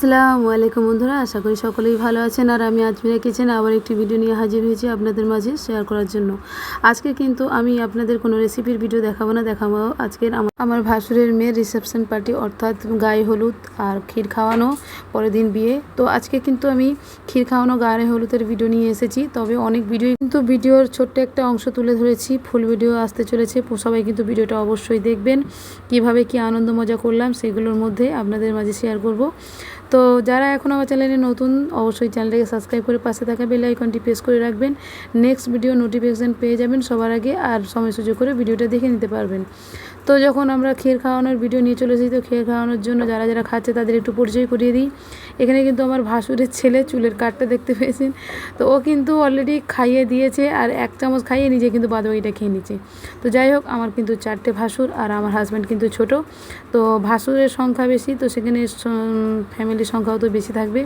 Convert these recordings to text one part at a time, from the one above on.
আসসালামু আলাইকুম বন্ধুরা, আশা করি সকলেই ভালো আছেন। আর আমি আজমিরা কিচেনে আবার একটি ভিডিও নিয়ে হাজির হয়েছি আপনাদের মাঝে শেয়ার করার জন্য। আজকে কিন্তু আমি আপনাদের কোনো রেসিপির ভিডিও দেখাবো না, দেখাবো আজকের আমার ভাসুরের মেয়ের রিসেপশন পার্টি, অর্থাৎ গায়ে হলুদ আর ক্ষীর খাওয়ানো, পরের দিন বিয়ে। তো আজকে কিন্তু আমি ক্ষীর খাওয়ানো গায়ে হলুদের ভিডিও নিয়ে এসেছি, তবে অনেক ভিডিওর ছোট্ট একটা অংশ তুলে ধরেছি। ফুল ভিডিও আসতে চলেছে, সবাই কিন্তু ভিডিওটা অবশ্যই দেখবেন। কিভাবে কি আনন্দ মজা করলাম সেগুলোর মধ্যে আপনাদের মাঝে শেয়ার করব। তো যারা এখন আমার চ্যানেলে নতুন, অবশ্যই চ্যানেলটাকে সাবস্ক্রাইব করে পাশে থাকা বেল আইকনটি প্রেস করে রাখবেন। নেক্সট ভিডিও নোটিফিকেশান পেয়ে যাবেন সবার আগে, আর সময় সুযোগ করে ভিডিওটা দেখে নিতে পারবেন। তো যখন আমরা ক্ষীর খাওয়ানোর ভিডিও নিয়ে চলে এসেছি, তো ক্ষীর খাওয়ানোর জন্য যারা যারা খাচ্ছে তাদের একটু পরিচয় করিয়ে দিই। এখানে কিন্তু আমার ভাসুরের ছেলে, চুলের কাটটা দেখতে পেয়েছেন, তো ও কিন্তু অলরেডি খাইয়ে দিয়েছে, আর এক চামচ খাইয়ে নিজে কিন্তু বাদবাকিটা খেয়ে নিচ্ছে। তো যাই হোক, আমার কিন্তু 4টে ভাসুর, আর আমার হাজব্যান্ড কিন্তু ছোট। তো ভাসুরের সংখ্যা বেশি, তো সেখানে ফ্যামিলির সংখ্যাও তো বেশি থাকবে।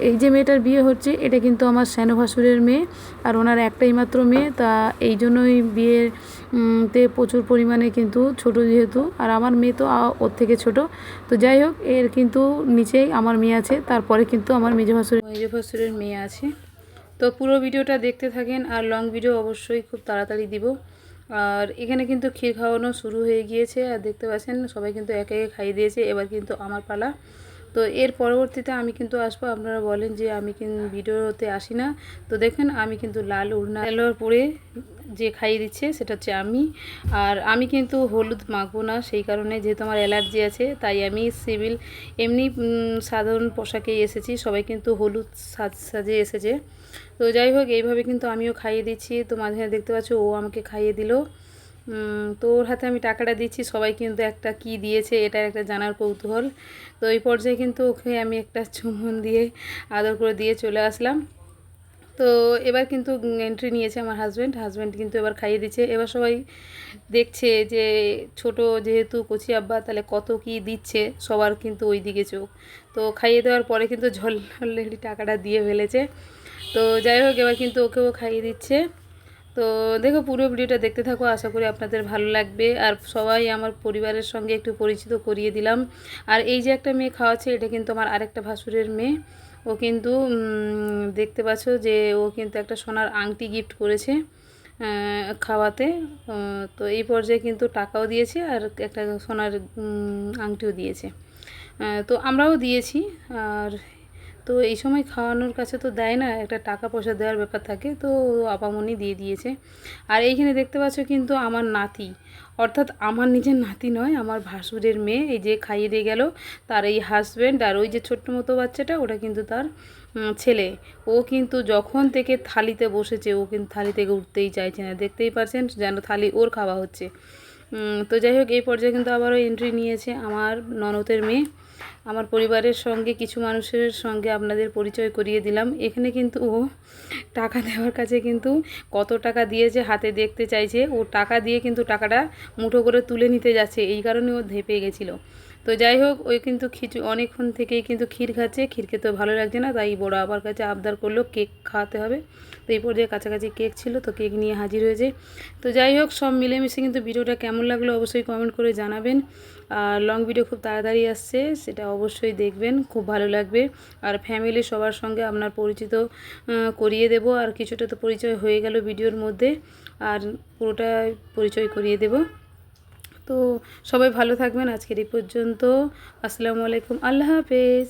এই যে মেয়েটার বিয়ে হচ্ছে, এটা কিন্তু আমার শ্যানো ভাসুরের মেয়ে, আর ওনার একটাই মাত্র মেয়ে। তা এই জন্যই বিয়েতে প্রচুর পরিমাণে কিন্তু ছোট যেহেতু, আর আমার মেয়ে তো ওর থেকে ছোট। তো যাই হোক, এর কিন্তু নিচেই আমার মেয়ে আছে, তারপরে কিন্তু আমার মেজো ভাসুরের মেয়ে আছে। তো পুরো ভিডিওটা দেখতে থাকেন, আর লং ভিডিও অবশ্যই খুব তাড়াতাড়ি দিব। আর এখানে কিন্তু ক্ষীর খাওয়ানো শুরু হয়ে গিয়েছে, আর দেখতে পাচ্ছেন সবাই কিন্তু একে একে খাইয়ে দিয়েছে। এবার কিন্তু আমার পালা। তো এর পরবর্তীতে আমি কিন্তু আসবো। আপনারা বলেন যে আমি কিন্তু ভিডিওতে আসি না, তো দেখেন আমি কিন্তু লাল উড়না পরে যে খাইয়ে দিচ্ছে সেটা হচ্ছে আমি। আর আমি কিন্তু হলুদ মাখবো না, সেই কারণে যেহেতু আমার অ্যালার্জি আছে, তাই আমি সিভিল এমনি সাধারণ পোশাকেই এসেছি। সবাই কিন্তু হলুদ সাজে এসেছে। তো যাই হোক, এইভাবে কিন্তু আমিও খাইয়ে দিচ্ছি। তো মাঝে মাঝে দেখতে পাচ্ছ ও আমাকে খাইয়ে দিল। তো ওর হাতে আমি টাকাটা দিচ্ছি। সবাই কিন্তু একটা কি দিয়েছে এটা একটা জানার কৌতূহল। তো এই পর্যায়ে কিন্তু ওকে আমি একটা চুম্বন দিয়ে আদর করে দিয়ে চলে আসলাম। তো এবার কিন্তু এন্ট্রি নিয়েছে আমার হাজব্যান্ড কিন্তু এবার খাইয়ে দিচ্ছে। এবার সবাই দেখছে যে ছোট যেহেতু কচি আব্বা, তাহলে কত কি দিচ্ছে, সবার কিন্তু ওই দিকে চোখ। তো খাইয়ে দেওয়ার পরে কিন্তু অলরেডি টাকাটা দিয়ে ফেলেছে। তো যাই হোক, এবার কিন্তু ওকেও খাইয়ে দিচ্ছে। তো দেখো, পুরো ভিডিওটা দেখতে থাকো, আশা করি আপনাদের ভালো লাগবে। আর সবাই আমার পরিবারের সঙ্গে একটু পরিচিত করিয়ে দিলাম। আর এই যে একটা মেয়ে খাওয়াচ্ছে, এটা কিন্তু আমার আরেকটা ভাসুরের মেয়ে। ও কিন্তু দেখতে পাচ্ছ যে ও কিন্তু একটা সোনার আংটি গিফট করেছে খাওয়াতে। তো এই পর্যায়ে কিন্তু টাকাও দিয়েছে, আর একটা সোনার আংটিও দিয়েছে। তো আমরাও দিয়েছি। আর তো এই সময় খাওয়ানোর কাছে তো দেয় না, একটা টাকা পয়সা দেওয়ার ব্যাপার থাকে, তো আপামনি দিয়ে দিয়েছে। আর এইখানে দেখতে পাচ্ছ কিন্তু আমার নাতি, অর্থাৎ আমার নিজের নাতি নয়, আমার ভাসুরের মেয়ে, এই যে খাইয়ে দিয়ে গেল, তার এই হাজব্যান্ড। আর ওই যে ছোট্ট মতো বাচ্চাটা, ওটা কিন্তু তার ছেলে। ও কিন্তু যখন থেকে থালিতে বসেছে, ও কিন্তু থালি থেকে উঠতেই চাইছে না। দেখতেই পারছেন যেন থালি ওর খাওয়া হচ্ছে। তো যাই হোক, এই পর্যায়ে কিন্তু আবারও এন্ট্রি নিয়েছে আমার ননদের মেয়ে। আমার পরিবারের সঙ্গে কিছু মানুষের সঙ্গে আপনাদের পরিচয় করিয়ে দিলাম। এখানে কিন্তু ও টাকা দেওয়ার কাছে কিন্তু কত টাকা দিয়েছে হাতে দেখতে চাইছে। ও টাকা দিয়ে কিন্তু টাকাটা মুঠো করে তুলে নিতে যাচ্ছে, এই কারণে ও ধেপে গেছিলো। তো যাই হোক, ওই কিন্তু অনেকক্ষণ থেকেই কিন্তু ক্ষীর খাচ্ছে। ক্ষীর খেতে ভালো লাগছে না, তাই বড় আবার কাছে আবদার করলো কেক খাওয়াতে হবে। তো এই পর্যায়ে কাছাকাছি কেক ছিল, তো কেক নিয়ে হাজির হয়েছে। তো যাই হোক, সব মিলেমিশে কিন্তু ভিডিওটা কেমন লাগলো অবশ্যই কমেন্ট করে জানাবেন। আর লং ভিডিও খুব তাড়াতাড়ি আসছে, সেটা অবশ্যই দেখবেন, খুব ভালো লাগবে। আর ফ্যামিলি সবার সঙ্গে আপনার পরিচিত করিয়ে দেব। আর কিছুটা তো পরিচয় হয়ে গেল ভিডিওর মধ্যে, আর পুরোটা পরিচয় করিয়ে দেব। তো সবাই ভালো থাকবেন। আজকের এই পর্যন্ত। আসসালামু আলাইকুম, আল্লাহ হাফেজ।